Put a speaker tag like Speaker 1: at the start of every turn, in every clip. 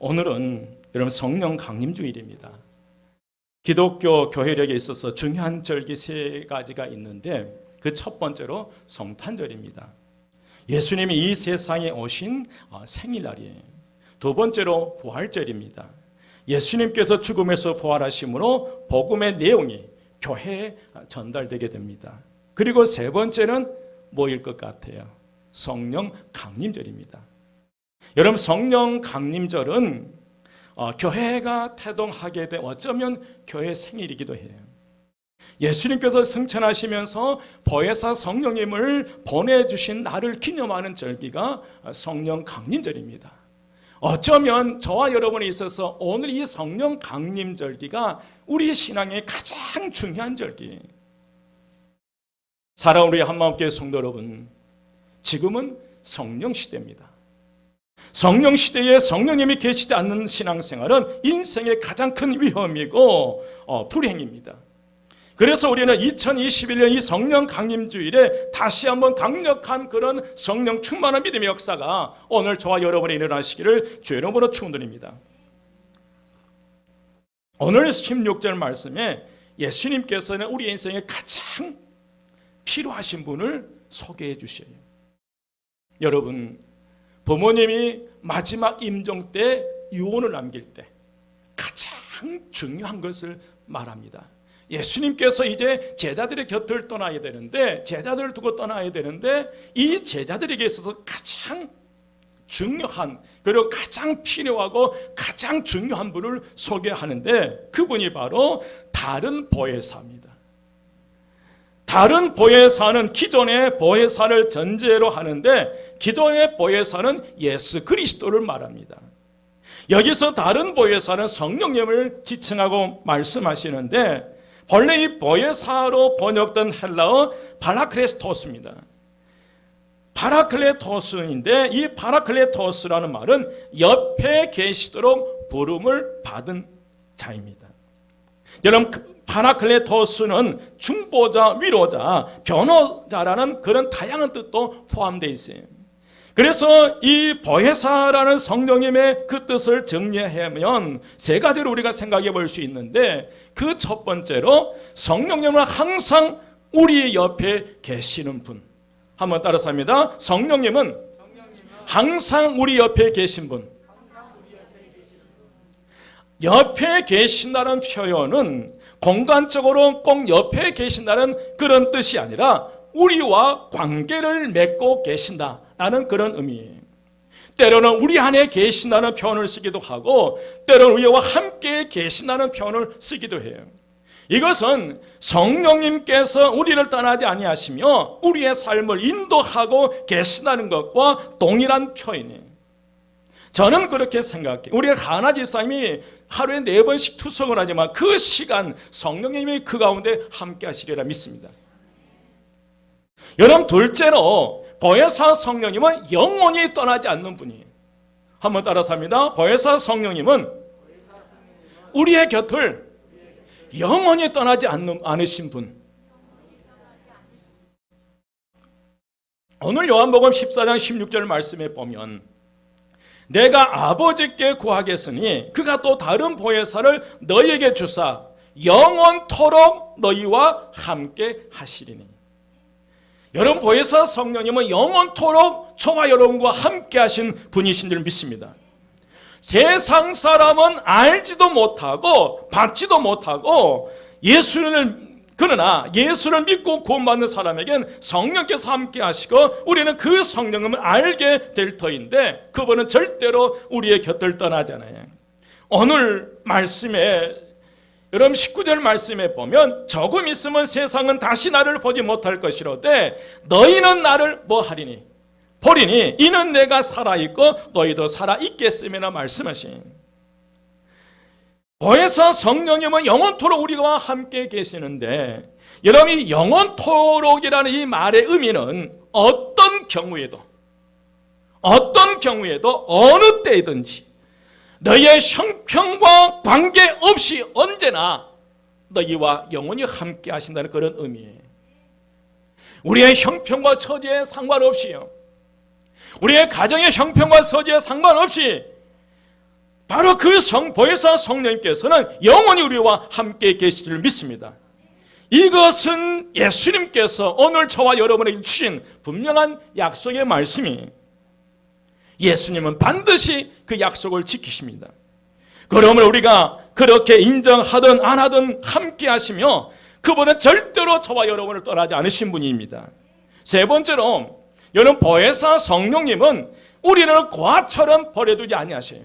Speaker 1: 오늘은 여러분 성령 강림주일입니다. 기독교 교회력에 있어서 중요한 절기 세 가지가 있는데 그 첫 번째로 성탄절입니다. 예수님이 이 세상에 오신 생일날이에요. 두 번째로 부활절입니다. 예수님께서 죽음에서 부활하심으로 복음의 내용이 교회에 전달되게 됩니다. 그리고 세 번째는 뭐일 것 같아요? 성령 강림절입니다. 여러분, 성령 강림절은 교회가 태동하게 된 어쩌면 교회 생일이기도 해요. 예수님께서 승천하시면서 보혜사 성령님을 보내주신 날을 기념하는 절기가 성령 강림절입니다. 어쩌면 저와 여러분에 있어서 오늘 이 성령 강림절기가 우리 신앙의 가장 중요한 절기. 사랑하는 우리 한마음교회 성도 여러분, 지금은 성령 시대입니다. 성령 시대에 성령님이 계시지 않는 신앙생활은 인생의 가장 큰 위험이고 불행입니다. 그래서 우리는 2021년 이 성령 강림주일에 다시 한번 강력한 그런 성령 충만한 믿음의 역사가 오늘 저와 여러분이 일어나시기를 주의 이름으로 축원드립니다. 오늘 16절 말씀에 예수님께서는 우리 인생에 가장 필요하신 분을 소개해 주셔요. 여러분, 부모님이 마지막 임종 때 유언을 남길 때 가장 중요한 것을 말합니다. 예수님께서 이제 제자들의 곁을 떠나야 되는데, 제자들을 두고 떠나야 되는데, 이 제자들에게 있어서 가장 중요한, 그리고 가장 필요하고 가장 중요한 분을 소개하는데 그분이 바로 다른 보혜사입니다. 다른 보혜사는 기존의 보혜사를 전제로 하는데 기존의 보혜사는 예수 그리스도를 말합니다. 여기서 다른 보혜사는 성령님을 지칭하고 말씀하시는데 본래 이 보혜사로 번역된 헬라어 바라클레토스입니다. 바라클레토스인데 이 바라클레토스라는 말은 옆에 계시도록 부름을 받은 자입니다. 여러분, 바라클레토스는 중보자, 위로자, 변호자라는 그런 다양한 뜻도 포함되어 있어요. 그래서 이 보혜사라는 성령님의 그 뜻을 정리하면 세 가지로 우리가 생각해 볼 수 있는데 그 첫 번째로 성령님은 항상 우리 옆에 계시는 분. 한번 따라서 합니다. 성령님은 항상 우리 옆에 계신 분. 옆에 계신다는 표현은 공간적으로 꼭 옆에 계신다는 그런 뜻이 아니라 우리와 관계를 맺고 계신다라는 그런 의미예요. 때로는 우리 안에 계신다는 표현을 쓰기도 하고 때로는 우리와 함께 계신다는 표현을 쓰기도 해요. 이것은 성령님께서 우리를 떠나지 아니하시며 우리의 삶을 인도하고 계신다는 것과 동일한 표현이에요. 저는 그렇게 생각해요. 우리가 가나 집사님이 하루에 4번씩 투석을 하지만 그 시간 성령님이 그 가운데 함께 하시리라 믿습니다. 여러분, 둘째로 보혜사 성령님은 영원히 떠나지 않는 분이에요. 한번 따라서 합니다. 보혜사 성령님은 우리의 곁을 영원히 떠나지 않으신 분. 오늘 요한복음 14장 16절 말씀에 보면 내가 아버지께 구하겠으니 그가 또 다른 보혜사를 너희에게 주사 영원토록 너희와 함께 하시리니. 여러분, 보혜사 성령님은 영원토록 저와 여러분과 함께 하신 분이신 줄 믿습니다. 세상 사람은 알지도 못하고 받지도 못하고 그러나 예수를 믿고 구원받는 사람에겐 성령께서 함께 하시고 우리는 그 성령님을 알게 될 터인데 그분은 절대로 우리의 곁을 떠나지 않아요. 오늘 말씀에 여러분 19절 말씀에 보면 조금 있으면 세상은 다시 나를 보지 못할 것이로되 너희는 나를 뭐 하리니? 보리니 이는 내가 살아있고 너희도 살아있겠음이나 말씀하신. 보혜사 성령님은 영원토록 우리와 함께 계시는데 여러분이 영원토록이라는 이 말의 의미는 어떤 경우에도 어느 때이든지 너희의 형편과 관계없이 언제나 너희와 영원히 함께 하신다는 그런 의미예요. 우리의 형편과 처지에 상관없이요, 우리의 가정의 형편과 처지에 상관없이 바로 그 보혜사 성령님께서는 영원히 우리와 함께 계실 줄 믿습니다. 이것은 예수님께서 오늘 저와 여러분에게 주신 분명한 약속의 말씀이, 예수님은 반드시 그 약속을 지키십니다. 그러므로 우리가 그렇게 인정하든 안 하든 함께 하시며 그분은 절대로 저와 여러분을 떠나지 않으신 분입니다. 세 번째로, 여러분, 보혜사 성령님은 우리를 고아처럼 버려두지 아니하세요.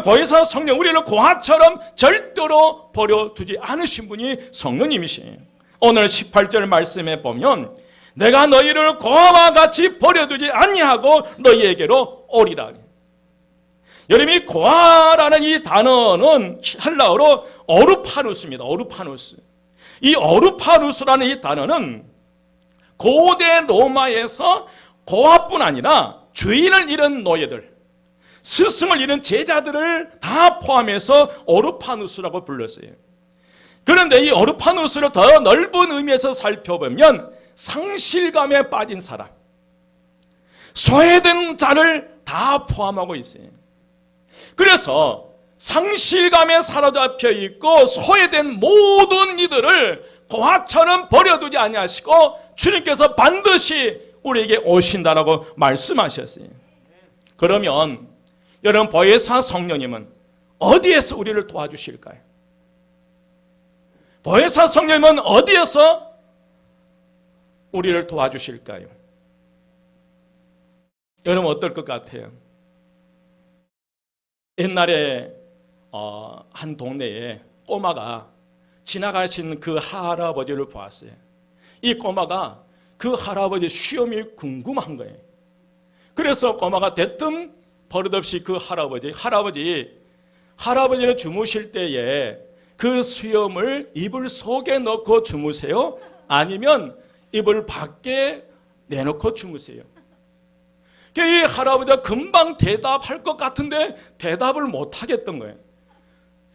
Speaker 1: 보혜사 성령, 우리를 고아처럼 절대로 버려두지 않으신 분이 성령님이시에요. 오늘 18절 말씀에 보면 내가 너희를 고아와 같이 버려두지 아니하고 너희에게로 오리라. 여러분, 이 고아라는 이 단어는 헬라어로 오르파누스입니다. 오르파누스. 이 오르파누스라는 이 단어는 고대 로마에서 고아뿐 아니라 주인을 잃은 노예들, 스승을 잃은 제자들을 다 포함해서 오르파누스라고 불렀어요. 그런데 이 오르파누스를 더 넓은 의미에서 살펴보면 상실감에 빠진 사람, 소외된 자를 다 포함하고 있어요. 그래서 상실감에 사로잡혀 있고 소외된 모든 이들을 고아처럼 버려두지 아니하시고 주님께서 반드시 우리에게 오신다라고 말씀하셨어요. 그러면 여러분, 보혜사 성령님은 어디에서 우리를 도와주실까요? 보혜사 성령님은 어디에서 우리를 도와주실까요? 여러분, 어떨 것 같아요? 옛날에 한 동네에 꼬마가 지나가신 그 할아버지를 보았어요. 이 꼬마가 그 할아버지 시험이 궁금한 거예요. 그래서 꼬마가 대뜸 버릇없이 그 할아버지는 주무실 때에 그 수염을 이불 속에 넣고 주무세요? 아니면 이불 밖에 내놓고 주무세요? 이 할아버지가 금방 대답할 것 같은데 대답을 못 하겠던 거예요.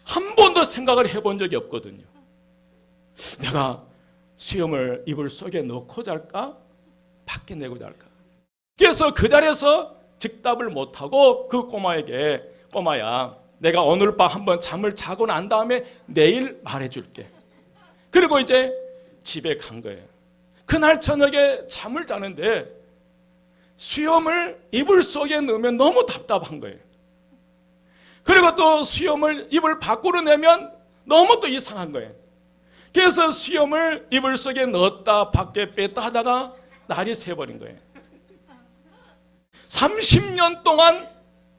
Speaker 1: 한 번도 생각을 해본 적이 없거든요. 내가 수염을 이불 속에 넣고 잘까? 밖에 내고 잘까? 그래서 그 자리에서 즉답을 못하고 그 꼬마에게, 꼬마야, 내가 오늘 밤 한번 잠을 자고 난 다음에 내일 말해줄게. 그리고 이제 집에 간 거예요. 그날 저녁에 잠을 자는데 수염을 이불 속에 넣으면 너무 답답한 거예요. 그리고 또 수염을 이불 밖으로 내면 너무 또 이상한 거예요. 그래서 수염을 이불 속에 넣었다 밖에 뺐다 하다가 날이 새버린 거예요. 30년 동안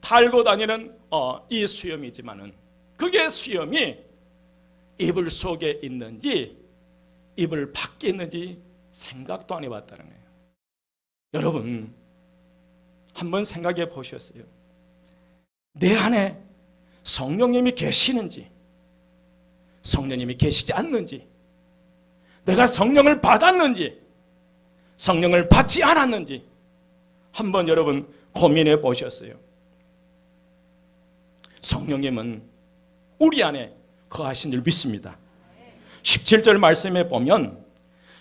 Speaker 1: 달고 다니는 이 수염이지만은 그게 수염이 이불 속에 있는지 이불 밖에 있는지 생각도 안 해봤다는 거예요. 여러분, 한번 생각해 보셨어요? 내 안에 성령님이 계시는지, 성령님이 계시지 않는지, 내가 성령을 받았는지, 성령을 받지 않았는지 한번 여러분 고민해 보셨어요? 성령님은 우리 안에 거하신 줄 믿습니다. 17절 말씀에 보면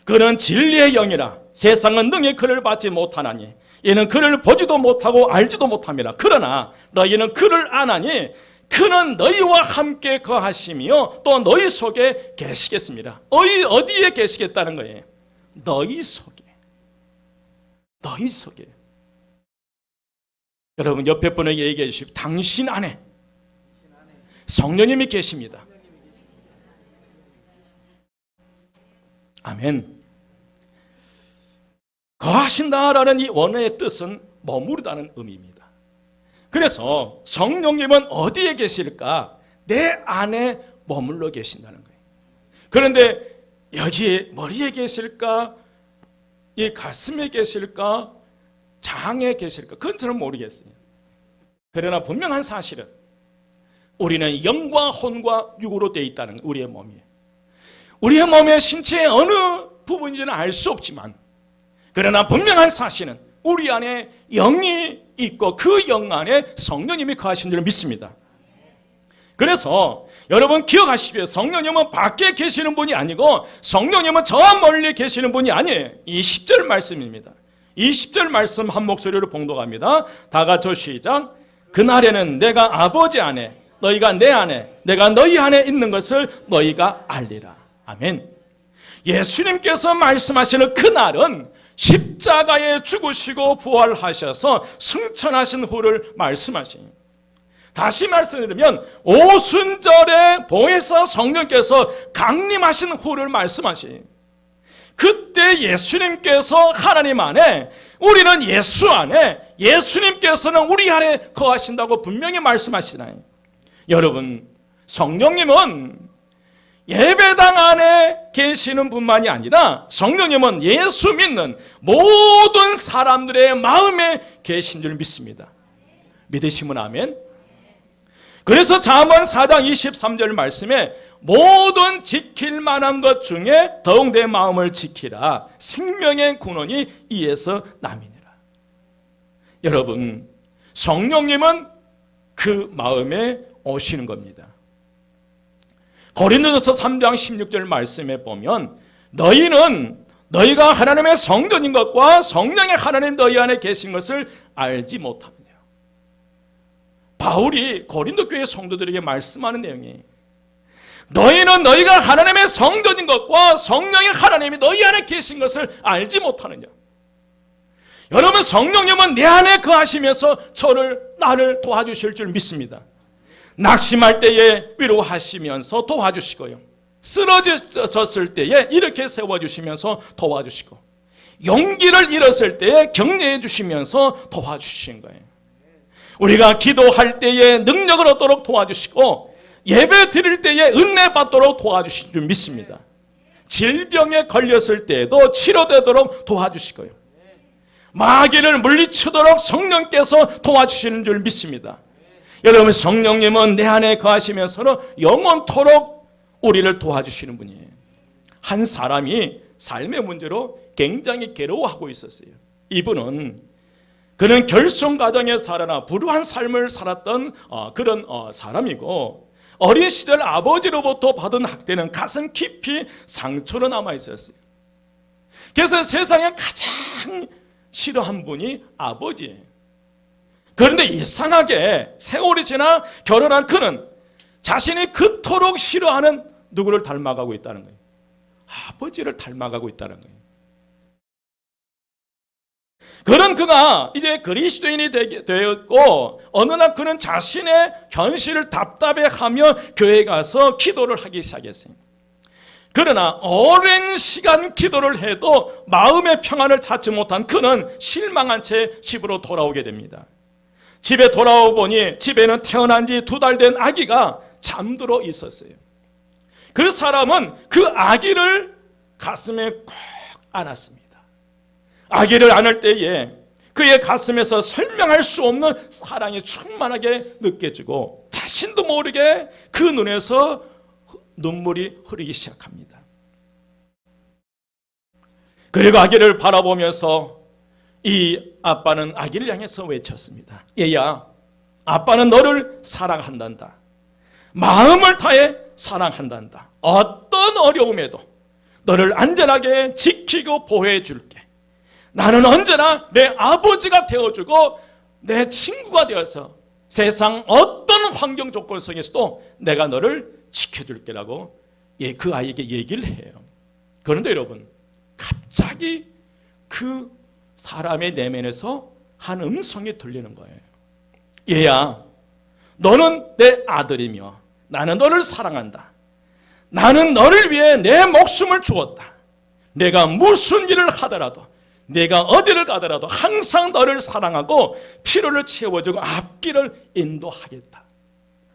Speaker 1: 그는 진리의 영이라 세상은 능히 그를 받지 못하나니 이는 그를 보지도 못하고 알지도 못함이라. 그러나 너희는 그를 아나니 그는 너희와 함께 거하시며 또 너희 속에 계시겠습니다. 어디에 계시겠다는 거예요? 너희 속에. 너희 속에. 여러분, 옆에 분에게 얘기해 주십시오. 당신 안에 성령님이 계십니다. 아멘. 거하신다라는 이 원어의 뜻은 머무르다는 의미입니다. 그래서 성령님은 어디에 계실까? 내 안에 머물러 계신다는 거예요. 그런데 여기에 머리에 계실까? 이 가슴에 계실까? 장에 계실까? 그건 저는 모르겠어요. 그러나 분명한 사실은 우리는 영과 혼과 육으로 되어 있다는 거예요. 우리의 몸이에요. 우리의 몸의 신체의 어느 부분인지는 알 수 없지만 그러나 분명한 사실은 우리 안에 영이 있고 그 영 안에 성령님이 거하신 줄 믿습니다. 그래서 여러분 기억하십시오. 성령님은 밖에 계시는 분이 아니고 성령님은 저 멀리 계시는 분이 아니에요. 이 10절 말씀입니다. 이 10절 말씀 한 목소리로 봉독합니다. 다 같이 시작. 그날에는 내가 아버지 안에, 너희가 내 안에, 내가 너희 안에 있는 것을 너희가 알리라. 아멘. 예수님께서 말씀하시는 그날은 십자가에 죽으시고 부활하셔서 승천하신 후를 말씀하시니, 다시 말씀드리면 오순절에 보혜사 성령께서 강림하신 후를 말씀하시니, 그때 예수님께서 하나님 안에, 우리는 예수 안에, 예수님께서는 우리 안에 거하신다고 분명히 말씀하시나요? 여러분, 성령님은 예배당 안에 계시는 분만이 아니라 성령님은 예수 믿는 모든 사람들의 마음에 계신 줄 믿습니다. 믿으시면 아멘. 그래서 잠언 4장 23절 말씀에 모든 지킬 만한 것 중에 더욱 내 마음을 지키라. 생명의 근원이 이에서 남이니라. 여러분, 성령님은 그 마음에 오시는 겁니다. 고린도전서 3장 16절 말씀에 보면 너희가 하나님의 성전인 것과 성령의 하나님 너희 안에 계신 것을 알지 못하느냐. 바울이 고린도 교회 성도들에게 말씀하는 내용이, 너희는 너희가 하나님의 성전인 것과 성령의 하나님이 너희 안에 계신 것을 알지 못하느냐. 여러분, 성령님은 내 안에 거하시면서 나를 도와주실 줄 믿습니다. 낙심할 때에 위로하시면서 도와주시고요, 쓰러졌을 때에 이렇게 세워주시면서 도와주시고, 용기를 잃었을 때에 격려해 주시면서 도와주신 거예요. 우리가 기도할 때에 능력을 얻도록 도와주시고, 예배 드릴 때에 은혜 받도록 도와주신 줄 믿습니다. 질병에 걸렸을 때에도 치료되도록 도와주시고요, 마귀를 물리치도록 성령께서 도와주시는 줄 믿습니다. 여러분, 성령님은 내 안에 거하시면서는 영원토록 우리를 도와주시는 분이에요. 한 사람이 삶의 문제로 굉장히 괴로워하고 있었어요. 그는 결손가정에 살아나 불우한 삶을 살았던 그런 사람이고, 어린 시절 아버지로부터 받은 학대는 가슴 깊이 상처로 남아 있었어요. 그래서 세상에 가장 싫어한 분이 아버지예요. 그런데 이상하게 세월이 지나 결혼한 그는 자신이 그토록 싫어하는 누구를 닮아가고 있다는 거예요. 아버지를 닮아가고 있다는 거예요. 그가 이제 그리스도인이 되었고, 어느 날 그는 자신의 현실을 답답해하며 교회에 가서 기도를 하기 시작했어요. 그러나 오랜 시간 기도를 해도 마음의 평안을 찾지 못한 그는 실망한 채 집으로 돌아오게 됩니다. 집에 돌아오 보니 집에는 태어난 지 2달 된 아기가 잠들어 있었어요. 그 사람은 그 아기를 가슴에 꼭 안았습니다. 아기를 안을 때에 그의 가슴에서 설명할 수 없는 사랑이 충만하게 느껴지고, 자신도 모르게 그 눈에서 눈물이 흐르기 시작합니다. 그리고 아기를 바라보면서 이 아빠는 아기를 향해서 외쳤습니다. 얘야, 아빠는 너를 사랑한단다. 마음을 다해 사랑한단다. 어떤 어려움에도 너를 안전하게 지키고 보호해 줄게. 나는 언제나 내 아버지가 되어주고 내 친구가 되어서 세상 어떤 환경 조건 속에서도 내가 너를 지켜줄게라고 그 아이에게 얘기를 해요. 그런데 여러분, 갑자기 그 사람의 내면에서 한 음성이 들리는 거예요. 얘야, 너는 내 아들이며 나는 너를 사랑한다. 나는 너를 위해 내 목숨을 주었다. 내가 무슨 일을 하더라도, 내가 어디를 가더라도 항상 너를 사랑하고 필요를 채워주고 앞길을 인도하겠다.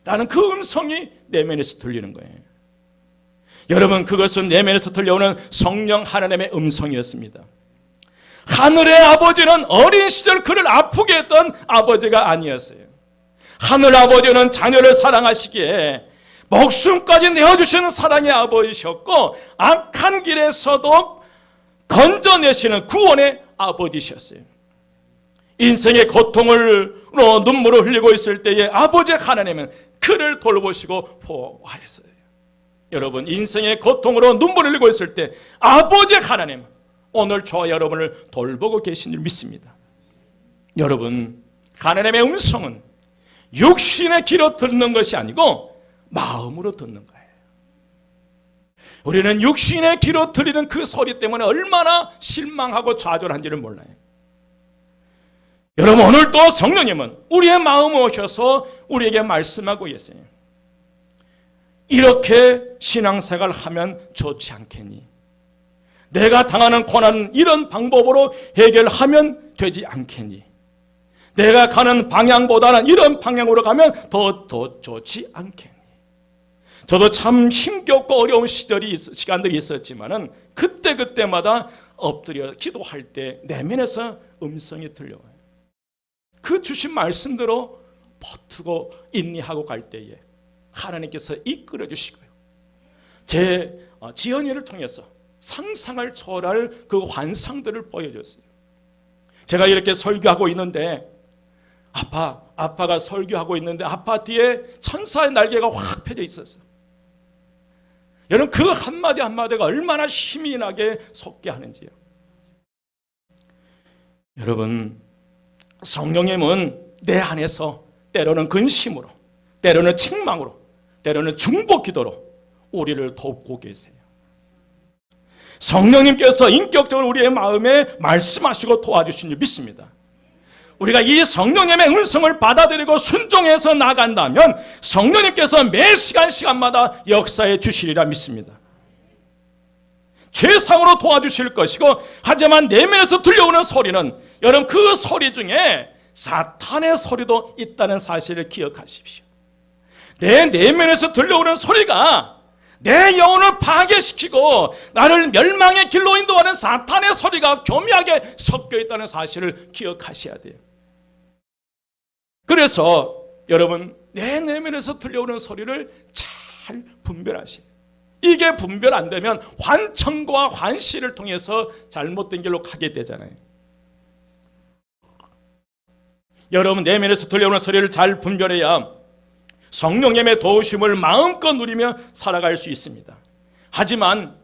Speaker 1: 라는 그 음성이 내면에서 들리는 거예요. 여러분, 그것은 내면에서 들려오는 성령 하나님의 음성이었습니다. 하늘의 아버지는 어린 시절 그를 아프게 했던 아버지가 아니었어요. 하늘 아버지는 자녀를 사랑하시기에 목숨까지 내어주시는 사랑의 아버지셨고, 악한 길에서도 건져내시는 구원의 아버지셨어요. 인생의 고통으로 눈물을 흘리고 있을 때에 아버지 하나님은 그를 돌보시고 보호하였어요. 여러분, 인생의 고통으로 눈물을 흘리고 있을 때 아버지 하나님 오늘 저와 여러분을 돌보고 계신 줄 믿습니다. 여러분, 하나님의 음성은 육신의 귀로 듣는 것이 아니고 마음으로 듣는 거예요. 우리는 육신의 귀로 들리는 그 소리 때문에 얼마나 실망하고 좌절한지를 몰라요. 여러분, 오늘도 성령님은 우리의 마음에 오셔서 우리에게 말씀하고 계세요. 이렇게 신앙생활을 하면 좋지 않겠니? 내가 당하는 고난은 이런 방법으로 해결하면 되지 않겠니? 내가 가는 방향보다는 이런 방향으로 가면 더 좋지 않겠니? 저도 참 힘겹고 어려운 시간들이 있었지만은 그때마다 엎드려 기도할 때 내면에서 음성이 들려와요. 그 주신 말씀대로 버티고 인내하고 갈 때에 하나님께서 이끌어 주시고요. 제 지연이를 통해서 상상을 초월할 그 환상들을 보여줬어요. 제가 이렇게 설교하고 있는데 아빠가 설교하고 있는데 아빠 뒤에 천사의 날개가 확 펴져 있었어요. 여러분, 그 한마디 한마디가 얼마나 힘이 나게 솟게 하는지요. 여러분, 성령님은 내 안에서 때로는 근심으로, 때로는 책망으로, 때로는 중보 기도로 우리를 돕고 계세요. 성령님께서 인격적으로 우리의 마음에 말씀하시고 도와주신 줄 믿습니다. 우리가 이 성령님의 음성을 받아들이고 순종해서 나간다면 성령님께서 매 시간마다 역사해 주시리라 믿습니다. 최상으로 도와주실 것이고, 하지만 내면에서 들려오는 소리는, 여러분, 그 소리 중에 사탄의 소리도 있다는 사실을 기억하십시오. 내 내면에서 들려오는 소리가 내 영혼을 파괴시키고 나를 멸망의 길로 인도하는 사탄의 소리가 교묘하게 섞여 있다는 사실을 기억하셔야 돼요. 그래서 여러분, 내 내면에서 들려오는 소리를 잘 분별하세요. 이게 분별 안 되면 환청과 환시를 통해서 잘못된 길로 가게 되잖아요. 여러분, 내면에서 들려오는 소리를 잘 분별해야 성령님의 도우심을 마음껏 누리며 살아갈 수 있습니다. 하지만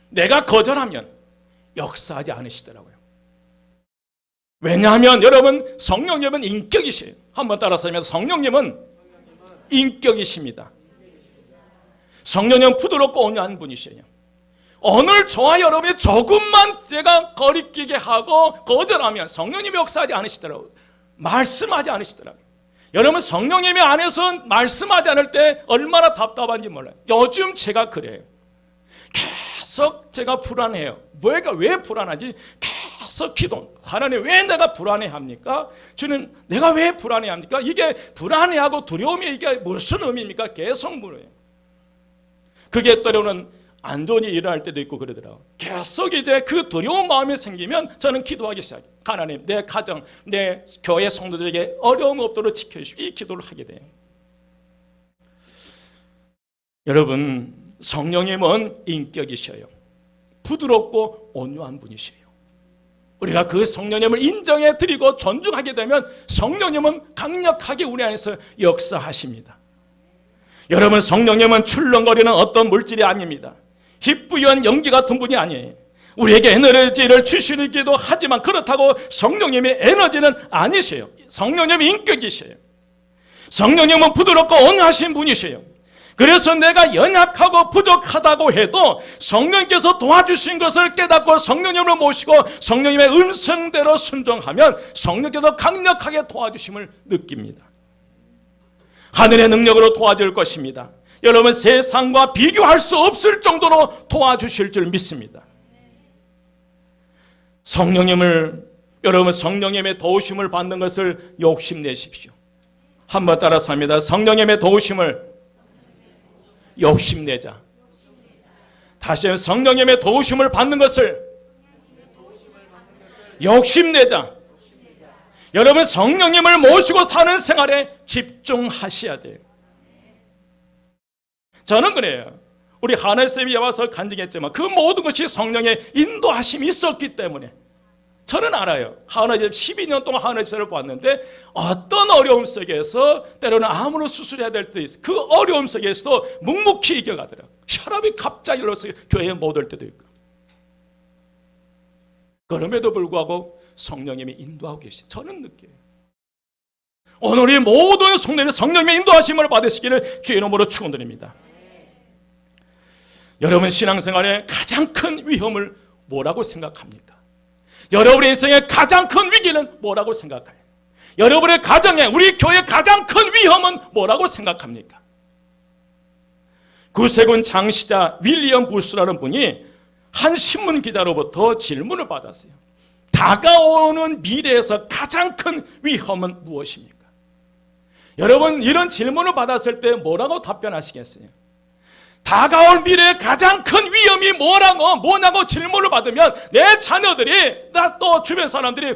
Speaker 1: 내가 거절하면 역사하지 않으시더라고요. 왜냐하면 여러분, 성령님은 인격이세요. 한번 따라서 하면 성령님은 인격이십니다. 성령님은 부드럽고 온유한 분이시에요. 오늘 저와 여러분이 조금만 제가 거리끼게 하고 거절하면 성령님이 역사하지 않으시더라고요. 말씀하지 않으시더라고요. 여러분, 성령님이 안에서 말씀하지 않을 때 얼마나 답답한지 몰라요. 요즘 제가 그래요. 계속 제가 불안해요. 왜 불안하지? 계속 기도. 하나님, 왜 내가 불안해합니까? 주님, 내가 왜 불안해합니까? 이게 불안해하고 두려움이 이게 무슨 의미입니까? 계속 물어요. 그게 때로는 안 좋은 일이 일어날 때도 있고 그러더라고요. 계속 이제 그 두려운 마음이 생기면 저는 기도하기 시작해요. 하나님, 내 가정, 내 교회 성도들에게 어려움 없도록 지켜주시오. 이 기도를 하게 돼요. 여러분, 성령님은 인격이셔요. 부드럽고 온유한 분이셔요. 우리가 그 성령님을 인정해 드리고 존중하게 되면 성령님은 강력하게 우리 안에서 역사하십니다. 여러분, 성령님은 출렁거리는 어떤 물질이 아닙니다. 희뿌연 연기 같은 분이 아니에요. 우리에게 에너지를 주시기도 하지만 그렇다고 성령님의 에너지는 아니세요. 성령님의 인격이세요. 성령님은 부드럽고 온유하신 분이세요. 그래서 내가 연약하고 부족하다고 해도 성령님께서 도와주신 것을 깨닫고 성령님을 모시고 성령님의 음성대로 순종하면 성령께서 강력하게 도와주심을 느낍니다. 하늘의 능력으로 도와줄 것입니다. 여러분, 세상과 비교할 수 없을 정도로 도와주실 줄 믿습니다. 여러분, 성령님의 도우심을 받는 것을 욕심내십시오. 한번 따라서 합니다. 성령님의 도우심을 욕심내자. 다시 한번, 성령님의 도우심을 받는 것을 욕심내자. 여러분, 성령님을 모시고 사는 생활에 집중하셔야 돼요. 저는 그래요. 우리 하나쌤이 와서 간증했지만 그 모든 것이 성령의 인도하심이 있었기 때문에 저는 알아요. 하나집 12년 동안 하나집사를 보았는데 어떤 어려움 속에서 때로는 암으로 수술해야 될 때도 있어요. 그 어려움 속에서도 묵묵히 이겨가더라고요. 혈압이 갑자기 올라서 교회에 못 올 때도 있고. 그럼에도 불구하고 성령님이 인도하고 계신 저는 느껴요. 오늘 우리 모든 성도들이 성령의 인도하심을 받으시기를 주의 이름으로 축원드립니다. 여러분 신앙생활의 가장 큰 위험을 뭐라고 생각합니까? 여러분의 인생의 가장 큰 위기는 뭐라고 생각해요? 여러분의 가정에, 우리 교회의 가장 큰 위험은 뭐라고 생각합니까? 구세군 장시자 윌리엄 부스라는 분이 한 신문 기자로부터 질문을 받았어요. 다가오는 미래에서 가장 큰 위험은 무엇입니까? 여러분 이런 질문을 받았을 때 뭐라고 답변하시겠어요? 다가올 미래의 가장 큰 위험이 뭐냐고 질문을 받으면 내 자녀들이, 나 또 주변 사람들이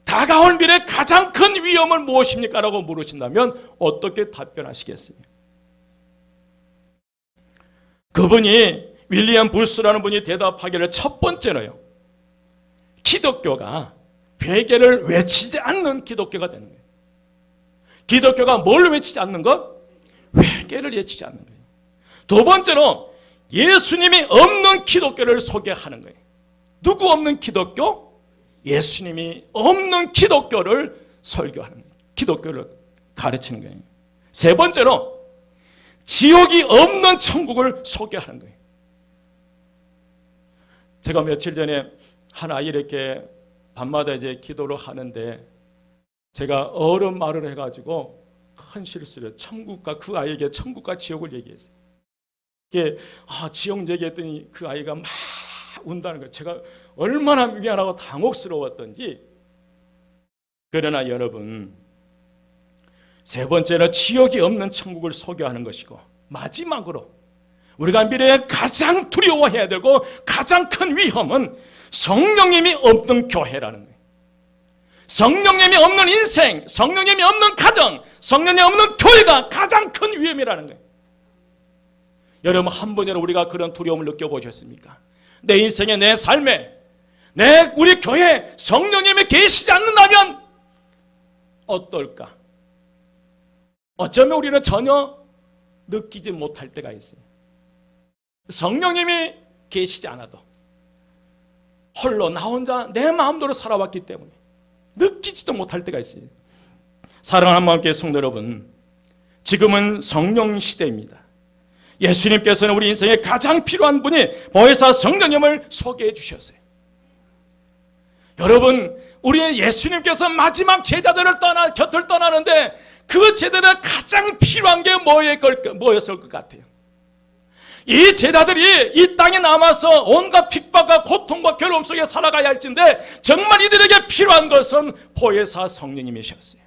Speaker 1: 다가올 미래의 가장 큰 위험은 무엇입니까? 라고 물으신다면 어떻게 답변하시겠어요? 그분이 윌리엄 불스라는 분이 대답하기를 첫 번째로요, 기독교가 회개를 외치지 않는 기독교가 되는 거예요. 기독교가 뭘 외치지 않는 것? 회개를 외치지 않는 거예요. 두 번째로 예수님이 없는 기독교를 소개하는 거예요. 누구 없는 기독교? 예수님이 없는 기독교를 설교하는 거예요. 기독교를 가르치는 거예요. 세 번째로 지옥이 없는 천국을 소개하는 거예요. 제가 며칠 전에 한 아이 이렇게 밤마다 이제 기도를 하는데 제가 어른 말을 해가지고 큰 실수를, 천국과, 그 아이에게 천국과 지옥을 얘기했어요. 이게 지옥 얘기했더니 그 아이가 막 운다는 거예요. 제가 얼마나 미안하고 당혹스러웠던지. 그러나 여러분, 세 번째는 지옥이 없는 천국을 소개하는 것이고, 마지막으로 우리가 미래에 가장 두려워해야 되고 가장 큰 위험은 성령님이 없는 교회라는 거예요. 성령님이 없는 인생, 성령님이 없는 가정, 성령님이 없는 교회가 가장 큰 위험이라는 거예요. 여러분 한 번이라도 우리가 그런 두려움을 느껴보셨습니까? 내 인생에, 내 삶에, 우리 교회에 성령님이 계시지 않는다면 어떨까? 어쩌면 우리는 전혀 느끼지 못할 때가 있어요. 성령님이 계시지 않아도 홀로 나 혼자 내 마음대로 살아왔기 때문에 느끼지도 못할 때가 있어요. 사랑하는 마음께 성도 여러분, 지금은 성령 시대입니다. 예수님께서는 우리 인생에 가장 필요한 분이 보혜사 성령님을 소개해 주셨어요. 여러분, 우리 예수님께서 마지막 제자들을 곁을 떠나는데 그 제자들 가장 필요한 게 뭐였을 것 같아요? 이 제자들이 이 땅에 남아서 온갖 핍박과 고통과 괴로움 속에 살아가야 할진데 정말 이들에게 필요한 것은 보혜사 성령님이셨어요.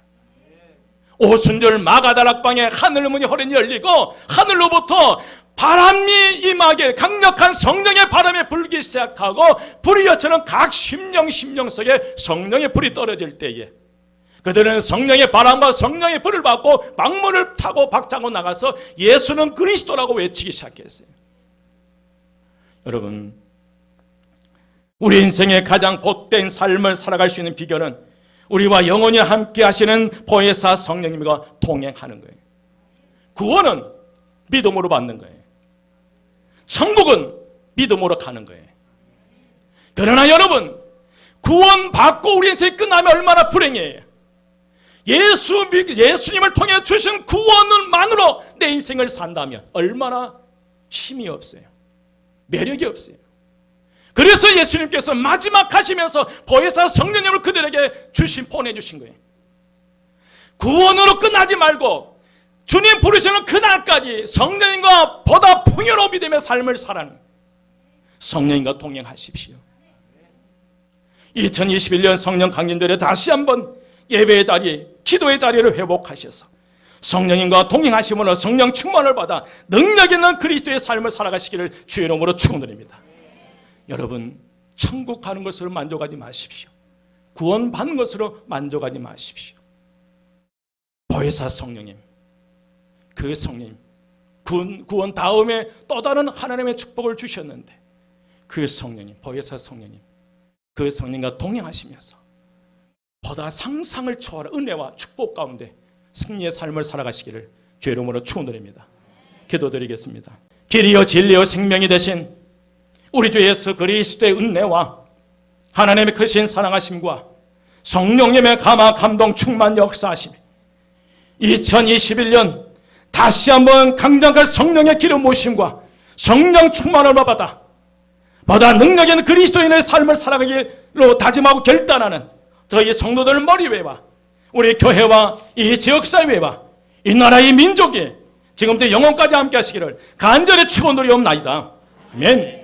Speaker 1: 오순절 마가다락방에 하늘 문이 호련히 열리고 하늘로부터 바람이 임하게 강력한 성령의 바람이 불기 시작하고 불이 여처럼 각 심령 속에 성령의 불이 떨어질 때에 그들은 성령의 바람과 성령의 불을 받고 망문을 타고 박차고 나가서 예수는 그리스도라고 외치기 시작했어요. 여러분, 우리 인생의 가장 복된 삶을 살아갈 수 있는 비결은 우리와 영원히 함께 하시는 보혜사 성령님과 동행하는 거예요. 구원은 믿음으로 받는 거예요. 천국은 믿음으로 가는 거예요. 그러나 여러분, 구원 받고 우리 인생이 끝나면 얼마나 불행해요. 예수님을 통해 주신 구원만으로 내 인생을 산다면 얼마나 힘이 없어요. 매력이 없어요. 그래서 예수님께서 마지막 하시면서 보혜사 성령님을 그들에게 보내주신 거예요. 구원으로 끝나지 말고 주님 부르시는 그날까지 성령님과 보다 풍요로운 믿음의 삶을 살아는 성령님과 동행하십시오. 2021년 성령 강림절에 다시 한번 예배의 자리, 기도의 자리를 회복하셔서 성령님과 동행하심으로 성령 충만을 받아 능력 있는 그리스도의 삶을 살아가시기를 주의 이름으로 축원드립니다. 여러분, 천국 가는 것으로 만족하지 마십시오. 구원받는 것으로 만족하지 마십시오. 보혜사 성령님, 그 성령, 구원 다음에 또 다른 하나님의 축복을 주셨는데 그 성령님, 보혜사 성령님, 그 성령과 동행하시면서 보다 상상을 초월한 은혜와 축복 가운데 승리의 삶을 살아가시기를 주의 이름으로 축원드립니다. 기도드리겠습니다. 길이요 진리요 생명이 되신 우리 주 예수 그리스도의 은혜와 하나님의 크신 사랑하심과 성령님의 감화 감동 충만 역사하심, 2021년 다시 한번 강력한 성령의 기름 부으심과 성령 충만을 받아 보다 능력 있는 그리스도인의 삶을 살아가기로 다짐하고 결단하는 저희 성도들 머리위와 우리 교회와 이 지역사회와 이 나라의 민족이 지금부터 영원까지 함께 하시기를 간절히 축원드리옵나이다. 아멘.